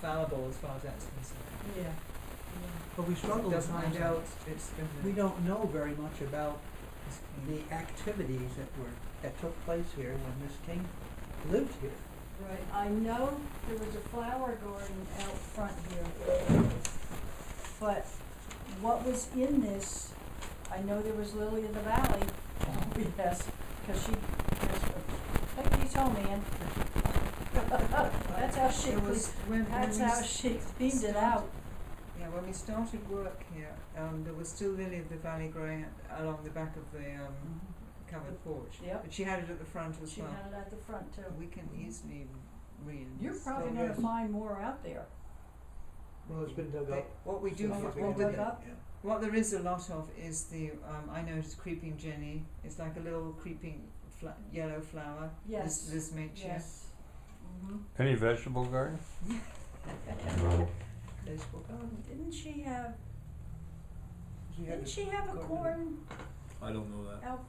fallible as far as that's concerned. Yeah. But we struggle to Doesn't find find out, out, it's we don't know very much about the activities that took place here when Miss King lived here. Right, I know there was a flower garden out front here, but what was in this, I know there was Lily of the Valley, yes, cause she, take these home, Ann. That's how she, There was, when that's we how she cleaned it out. Yeah, when we started work here, there was still Lily of the Valley growing along the back of the covered porch. Yep. But she had it at the front as She well. had it at the front too. We can easily You're probably gonna find more out there. Well, it's been dug up. What we do, Oh, for, it's been what, dug up? what there is a lot of is the, I noticed creeping Jenny. It's like a little creeping yellow flower. Yes. This makes Yes. Mhm. Any vegetable garden? vegetable garden. Didn't she have, didn't this she have a garden corn I don't know that. out,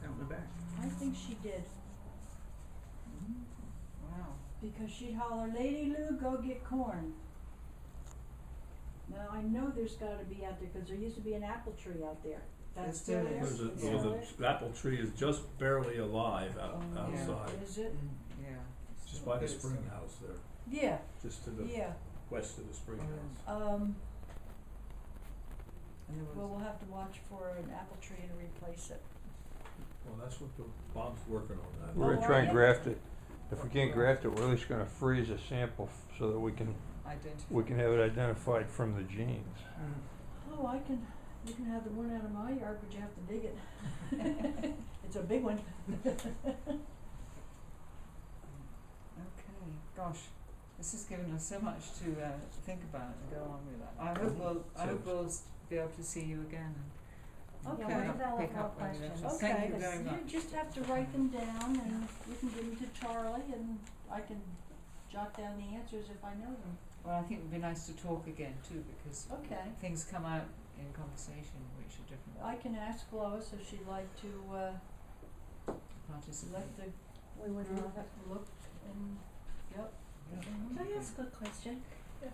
out in the back. I think she did, Wow. because she'd holler, Lady Lou, go get corn. Now, I know there's gotta be out there, cause there used to be an apple tree out there. That's There still still there? is. It's Yeah. still The apple tree is just barely alive there? outside, Is it? Yeah. just by the spring house there, Yeah, just to the yeah, west of the spring Oh, house. And there well, was, we'll have to watch for an apple tree to replace it. Well, that's what Bob's working on that. We're Oh, gonna try are and you? graft it. If we can't graft it, we're at least gonna freeze a sample so that we can identified. have it identified from the genes. Oh, you can have the one out of my yard, but you have to dig it. It's a big one. Okay, gosh, this has given us so much to think about and go on with that. I hope we'll be able to see you again. And Okay. pick Yeah, up- we'll pick develop up more where we left questions. off. Thank you very You much. just have to write them down and you can give them to Charlie and I can jot down the answers if I know them. Well, I think it'd be nice to talk again too, because Okay. things come out in conversation which are different. I can ask Lois if she'd like to Participate. let the We would love it. look and, yep. Can I ask a question? Yeah.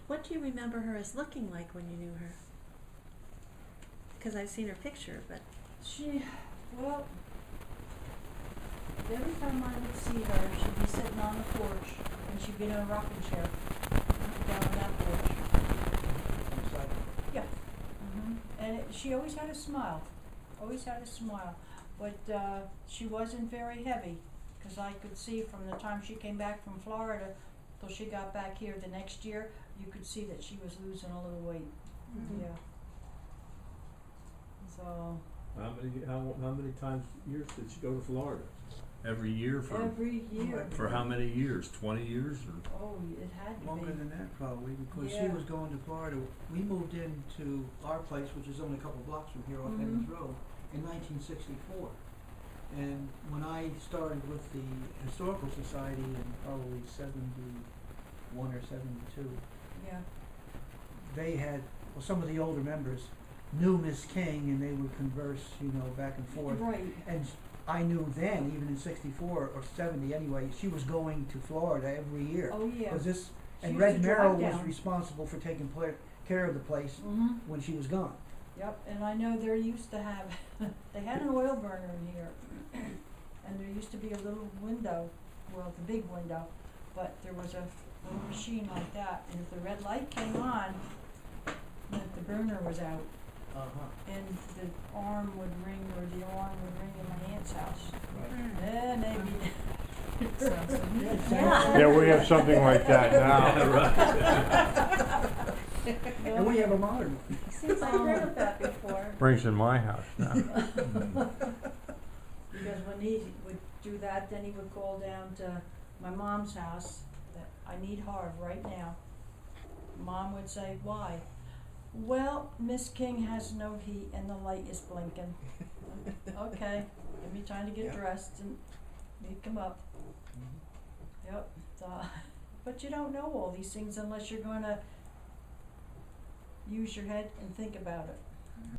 What do you remember her as looking like when you knew her? Because I've seen her picture, but Well, every time I would see her, she'd be sitting on the porch and she'd be in a rocking chair down on that porch. Inside. Yeah. And she always had a smile, but she wasn't very heavy, cause I could see from the time she came back from Florida till she got back here the next year, you could see that she was losing a little weight, yeah. So, How many years did she go to Florida? Every year every year, for how many years? 20 years or? oh, it had to be. Longer than that probably, because she Yeah. was going to Florida. We moved into our place, which is only a couple blocks from here off Mhm. Evans Road, in 1964. And when I started with the Historical Society in probably 71 or 72, Yeah, they had, well, some of the older members knew Miss King and they would converse, back and forth. right, And I knew then, even in 64 or 70 anyway, she was going to Florida every year. oh, yeah. Because this, She and used Red to Merrill drive was down. responsible for taking care of the place Mhm. when she was gone. Yep, and I know there used to have, they had an oil burner in here, and there used to be a little window, well, the big window, but there was a little machine like that, and if the red light came on, that the burner was out, and the arm would ring, or the alarm would ring in my aunt's house. Right. Maybe. Sounds familiar. Yeah. Yeah, we have something like that now. And we have a modern one. seems I've heard of that before. Brings in my house now. Because when he would do that, then he would call down to my mom's house, that I need Harv right now. Mom would say, why? Well, Miss King has no heat and the light is blinking. Okay, give me time to get Yeah. dressed and he'd come up. Yep, but you don't know all these things unless you're gonna use your head and think about it.